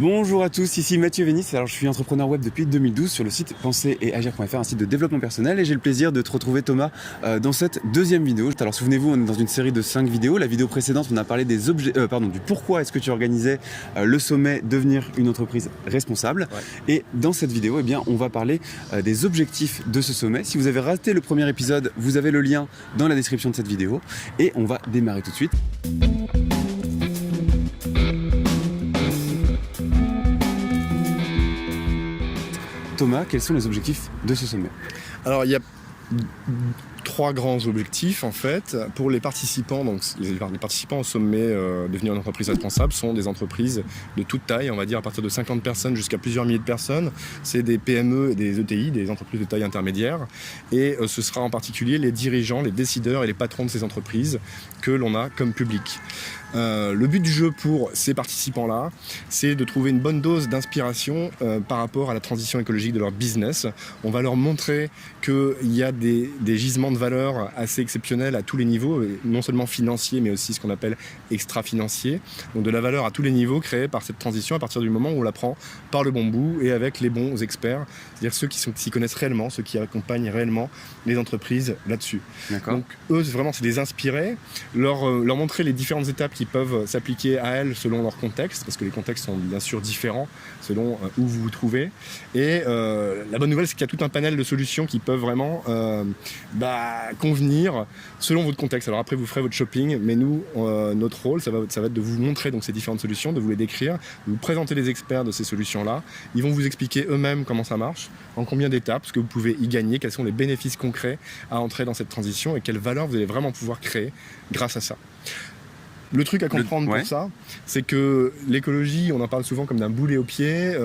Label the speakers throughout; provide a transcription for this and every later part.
Speaker 1: Bonjour à tous, ici Mathieu Vénis. Alors, je suis entrepreneur web depuis 2012 sur le site penser-et-agir.fr, un site de développement personnel, et j'ai le plaisir de te retrouver, Thomas, dans cette deuxième vidéo. Alors, souvenez-vous, on est dans une série de 5 vidéos. La vidéo précédente, on a parlé du pourquoi est-ce que tu organisais le sommet Devenir une entreprise responsable. Ouais. Et dans cette vidéo, eh bien, on va parler des objectifs de ce sommet. Si vous avez raté le premier épisode, vous avez le lien dans la description de cette vidéo. Et on va démarrer tout de suite. Thomas, quels sont les objectifs de ce sommet?
Speaker 2: Alors, il y a 3 grands objectifs en fait pour les participants. Donc les participants au sommet Devenir une entreprise responsable sont des entreprises de toute taille, on va dire à partir de 50 personnes jusqu'à plusieurs milliers de personnes. C'est des PME et des ETI, des entreprises de taille intermédiaire, et ce sera en particulier les dirigeants, les décideurs et les patrons de ces entreprises que l'on a comme public. Le but du jeu pour ces participants-là, c'est de trouver une bonne dose d'inspiration par rapport à la transition écologique de leur business. On va leur montrer qu'il y a des gisements de valeur assez exceptionnels à tous les niveaux, non seulement financiers, mais aussi ce qu'on appelle extra-financiers. Donc de la valeur à tous les niveaux créée par cette transition à partir du moment où on la prend par le bon bout et avec les bons experts, c'est-à-dire ceux qui s'y connaissent réellement, ceux qui accompagnent réellement les entreprises là-dessus. D'accord. Donc eux, vraiment, c'est les inspirer, leur montrer les différentes étapes qui peuvent s'appliquer à elles selon leur contexte, parce que les contextes sont bien sûr différents selon où vous vous trouvez. Et la bonne nouvelle, c'est qu'il y a tout un panel de solutions qui peuvent vraiment convenir selon votre contexte. Alors après, vous ferez votre shopping, mais nous, notre rôle, ça va être de vous montrer donc ces différentes solutions, de vous les décrire, de vous présenter les experts de ces solutions-là. Ils vont vous expliquer eux-mêmes comment ça marche, en combien d'étapes, ce que vous pouvez y gagner, quels sont les bénéfices concrets à entrer dans cette transition et quelle valeur vous allez vraiment pouvoir créer grâce à ça. Le truc à comprendre pour ça, c'est que l'écologie, on en parle souvent comme d'un boulet au pied,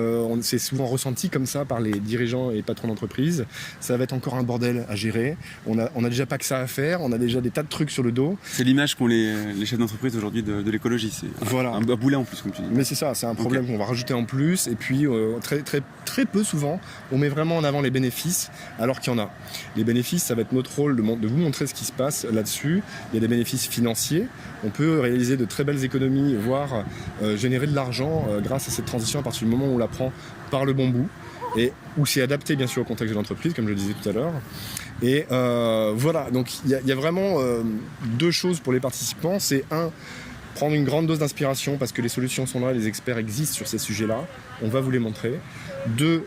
Speaker 2: c'est souvent ressenti comme ça par les dirigeants et patrons d'entreprise. Ça va être encore un bordel à gérer, on a déjà pas que ça à faire, on a déjà des tas de trucs sur le dos.
Speaker 1: C'est l'image qu'ont les chefs d'entreprise aujourd'hui de l'écologie, c'est voilà. un boulet en plus, comme tu dis.
Speaker 2: Mais c'est ça, c'est un problème qu'on va rajouter en plus, et puis très peu souvent, on met vraiment en avant les bénéfices, alors qu'il y en a. Les bénéfices, ça va être notre rôle de vous montrer ce qui se passe là-dessus. Il y a des bénéfices financiers, on peut réaliser de très belles économies, voire générer de l'argent grâce à cette transition à partir du moment où on la prend par le bon bout et où c'est adapté bien sûr au contexte de l'entreprise, comme je le disais tout à l'heure. Et voilà, donc il y a vraiment 2 choses pour les participants. C'est prendre une grande dose d'inspiration parce que les solutions sont là, les experts existent sur ces sujets-là, on va vous les montrer. 2,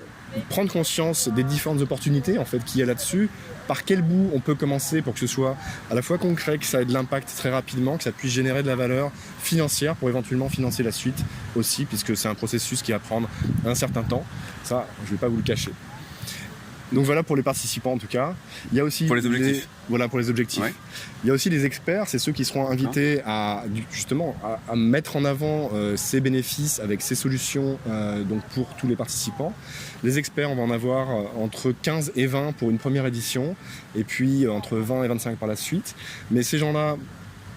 Speaker 2: prendre conscience des différentes opportunités en fait qu'il y a là-dessus, par quel bout on peut commencer pour que ce soit à la fois concret, que ça ait de l'impact très rapidement, que ça puisse générer de la valeur financière pour éventuellement financer la suite aussi, puisque c'est un processus qui va prendre un certain temps. Ça, je ne vais pas vous le cacher. Donc voilà pour les participants en tout cas. Il y a aussi
Speaker 1: pour les objectifs.
Speaker 2: Voilà pour les objectifs. Ouais. Il y a aussi les experts, c'est ceux qui seront invités à mettre en avant ces bénéfices avec ces solutions donc pour tous les participants. Les experts, on va en avoir entre 15 et 20 pour une première édition, et puis entre 20 et 25 par la suite. Mais ces gens-là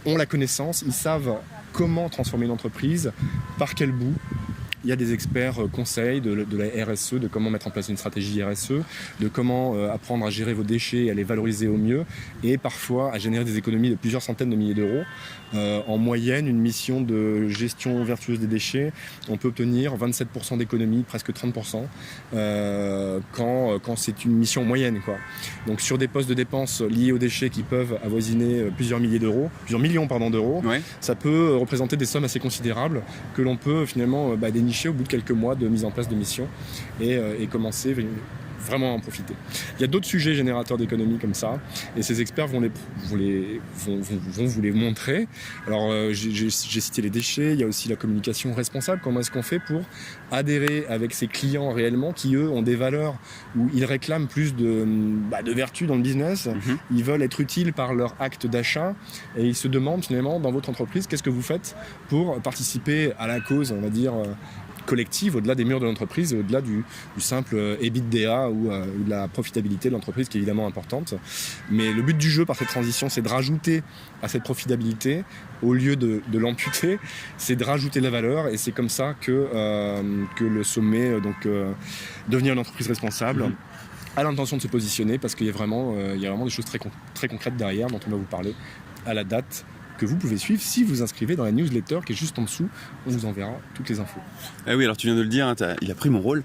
Speaker 2: ont la connaissance, ils savent comment transformer une entreprise, par quel bout. Il y a des experts conseils de la RSE, de comment mettre en place une stratégie RSE, de comment apprendre à gérer vos déchets et à les valoriser au mieux, et parfois à générer des économies de plusieurs centaines de milliers d'euros. En moyenne, une mission de gestion vertueuse des déchets, on peut obtenir 27% d'économie, presque 30%, quand c'est une mission moyenne, quoi. Donc sur des postes de dépenses liés aux déchets qui peuvent avoisiner plusieurs millions d'euros, ouais. Ça peut représenter des sommes assez considérables que l'on peut finalement dénicher au bout de quelques mois de mise en place de missions et commencer vraiment à en profiter. Il y a d'autres sujets générateurs d'économie comme ça, et ces experts vont vous les montrer. Alors j'ai cité les déchets, il y a aussi la communication responsable. Comment est-ce qu'on fait pour adhérer avec ses clients réellement qui eux ont des valeurs où ils réclament plus de vertu dans le business, ils veulent être utiles par leur acte d'achat et ils se demandent finalement dans votre entreprise qu'est-ce que vous faites pour participer à la cause, on va dire collective, au-delà des murs de l'entreprise, au-delà du simple EBITDA ou de la profitabilité de l'entreprise qui est évidemment importante. Mais le but du jeu par cette transition, c'est de rajouter à cette profitabilité, au lieu de l'amputer, c'est de rajouter de la valeur, et c'est comme ça que le sommet, devenir une entreprise responsable, a l'intention de se positionner, parce qu'il y a vraiment des choses très concrètes derrière dont on va vous parler à la date que vous pouvez suivre si vous inscrivez dans la newsletter qui est juste en dessous. On vous enverra toutes les infos.
Speaker 1: Ah oui, alors tu viens de le dire, hein, il a pris mon rôle.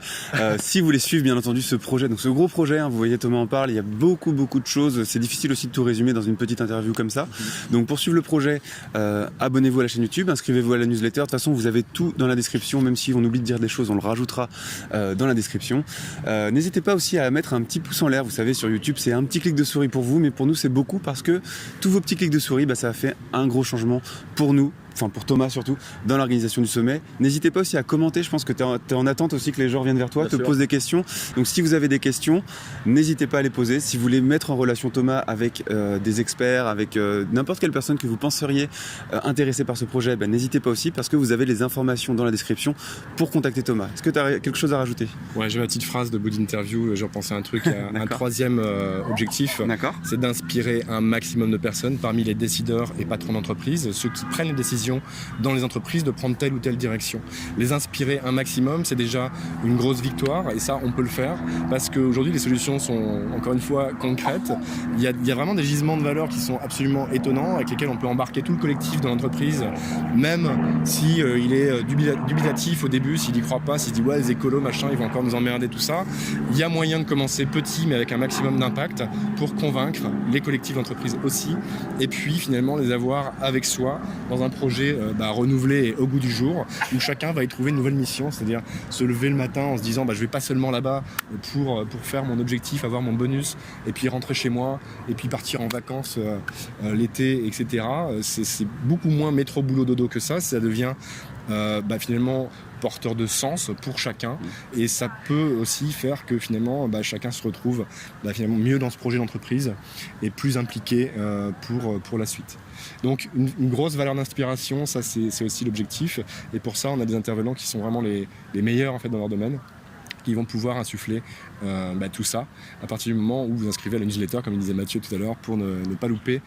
Speaker 1: Si vous voulez suivre bien entendu ce projet, donc ce gros projet, hein, vous voyez Thomas en parle, il y a beaucoup de choses. C'est difficile aussi de tout résumer dans une petite interview comme ça. Donc pour suivre le projet, abonnez-vous à la chaîne YouTube, inscrivez-vous à la newsletter. De toute façon, vous avez tout dans la description, même si on oublie de dire des choses, on le rajoutera dans la description. N'hésitez pas aussi à mettre un petit pouce en l'air. Vous savez, sur YouTube, c'est un petit clic de souris pour vous, mais pour nous, c'est beaucoup parce que tous vos petits clics de souris, ça a fait un gros changement pour nous. Enfin pour Thomas surtout, dans l'organisation du sommet. N'hésitez pas aussi à commenter, je pense que tu es en attente aussi que les gens reviennent vers toi, te posent des questions. Donc si vous avez des questions, n'hésitez pas à les poser. Si vous voulez mettre en relation Thomas avec des experts, avec n'importe quelle personne que vous penseriez intéressée par ce projet, n'hésitez pas aussi parce que vous avez les informations dans la description pour contacter Thomas. Est-ce que tu as quelque chose à rajouter?
Speaker 2: Ouais, j'ai ma petite phrase de bout d'interview, j'ai repensé à un truc, un troisième objectif, c'est d'inspirer un maximum de personnes parmi les décideurs et patrons d'entreprise, ceux qui prennent les décisions dans les entreprises de prendre telle ou telle direction. Les inspirer un maximum, c'est déjà une grosse victoire et ça, on peut le faire parce qu'aujourd'hui, les solutions sont encore une fois concrètes. Il y a vraiment des gisements de valeur qui sont absolument étonnants avec lesquels on peut embarquer tout le collectif de l'entreprise, même si il est dubitatif au début, s'il n'y croit pas, s'il se dit ouais, les écolos, machin, ils vont encore nous emmerder, tout ça. Il y a moyen de commencer petit mais avec un maximum d'impact pour convaincre les collectifs d'entreprise aussi et puis finalement les avoir avec soi dans un projet renouvelé et au goût du jour où chacun va y trouver une nouvelle mission, c'est-à-dire se lever le matin en se disant je vais pas seulement là-bas pour faire mon objectif, avoir mon bonus et puis rentrer chez moi et puis partir en vacances l'été, etc. C'est beaucoup moins métro boulot dodo que ça devient finalement porteur de sens pour chacun et ça peut aussi faire que finalement chacun se retrouve finalement mieux dans ce projet d'entreprise et plus impliqué pour la suite. Donc une grosse valeur d'inspiration, ça c'est aussi l'objectif et pour ça on a des intervenants qui sont vraiment les meilleurs en fait dans leur domaine, qui vont pouvoir insuffler tout ça à partir du moment où vous inscrivez à la newsletter, comme il disait Mathieu tout à l'heure, pour ne pas louper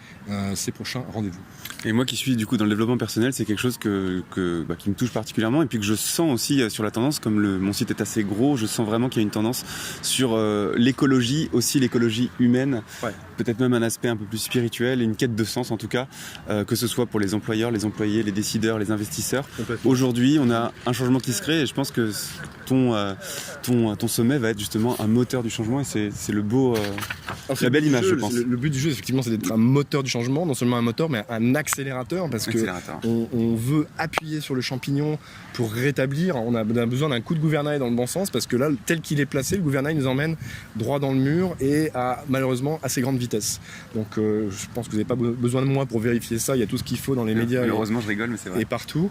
Speaker 2: ces prochains rendez-vous.
Speaker 1: Et moi qui suis du coup dans le développement personnel, c'est quelque chose qui me touche particulièrement et puis que je sens aussi sur la tendance, comme mon site est assez gros, je sens vraiment qu'il y a une tendance sur l'écologie, aussi l'écologie humaine, peut-être même un aspect un peu plus spirituel et une quête de sens en tout cas, que ce soit pour les employeurs, les employés, les décideurs, les investisseurs. Aujourd'hui, on a un changement qui se crée et je pense que ton sommet va être justement un moteur du changement et c'est la belle image, je pense.
Speaker 2: Le but du jeu, effectivement, c'est d'être un moteur du changement, non seulement un moteur, mais un accélérateur, parce qu'on veut appuyer sur le champignon pour rétablir. On a besoin d'un coup de gouvernail dans le bon sens, parce que là, tel qu'il est placé, le gouvernail nous emmène droit dans le mur et à malheureusement assez grande vitesse. Donc, je pense que vous n'avez pas besoin de moi pour vérifier ça. Il y a tout ce qu'il faut dans les médias.
Speaker 1: Malheureusement, je rigole, mais c'est vrai.
Speaker 2: Et partout.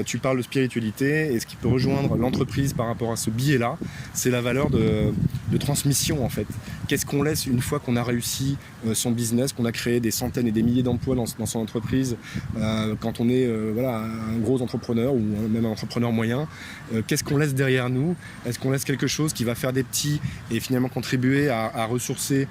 Speaker 2: Tu parles de spiritualité et ce qui peut rejoindre l'entreprise par rapport à ce biais-là, c'est la valeur de transmission en fait. Qu'est-ce qu'on laisse une fois qu'on a réussi son business, qu'on a créé des centaines et des milliers d'emplois dans son entreprise, quand on est un gros entrepreneur ou même un entrepreneur moyen, qu'est-ce qu'on laisse derrière nous? Est-ce qu'on laisse quelque chose qui va faire des petits et finalement contribuer à ressourcer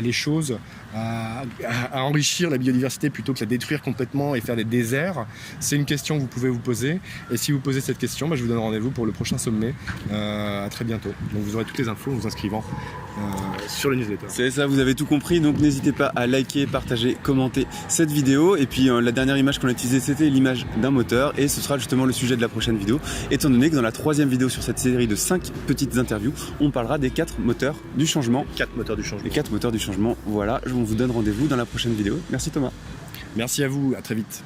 Speaker 2: les choses, à enrichir la biodiversité plutôt que la détruire complètement et faire des déserts? C'est une question que vous pouvez vous poser et si vous posez cette question, je vous donne rendez-vous pour le prochain sommet à très bientôt. Donc vous aurez toutes les infos en vous inscrivant sur le newsletter.
Speaker 1: C'est ça, vous avez tout compris, donc n'hésitez pas à liker, partager, commenter cette vidéo et puis la dernière image qu'on a utilisée c'était l'image d'un moteur et ce sera justement le sujet de la prochaine vidéo étant donné que dans la troisième vidéo sur cette série de 5 petites interviews on parlera des 4 moteurs du changement.
Speaker 2: 4 moteurs du changement.
Speaker 1: Les 4 moteurs du changement, voilà, on vous donne rendez-vous dans la prochaine vidéo. Merci Thomas.
Speaker 2: Merci à vous, à très vite.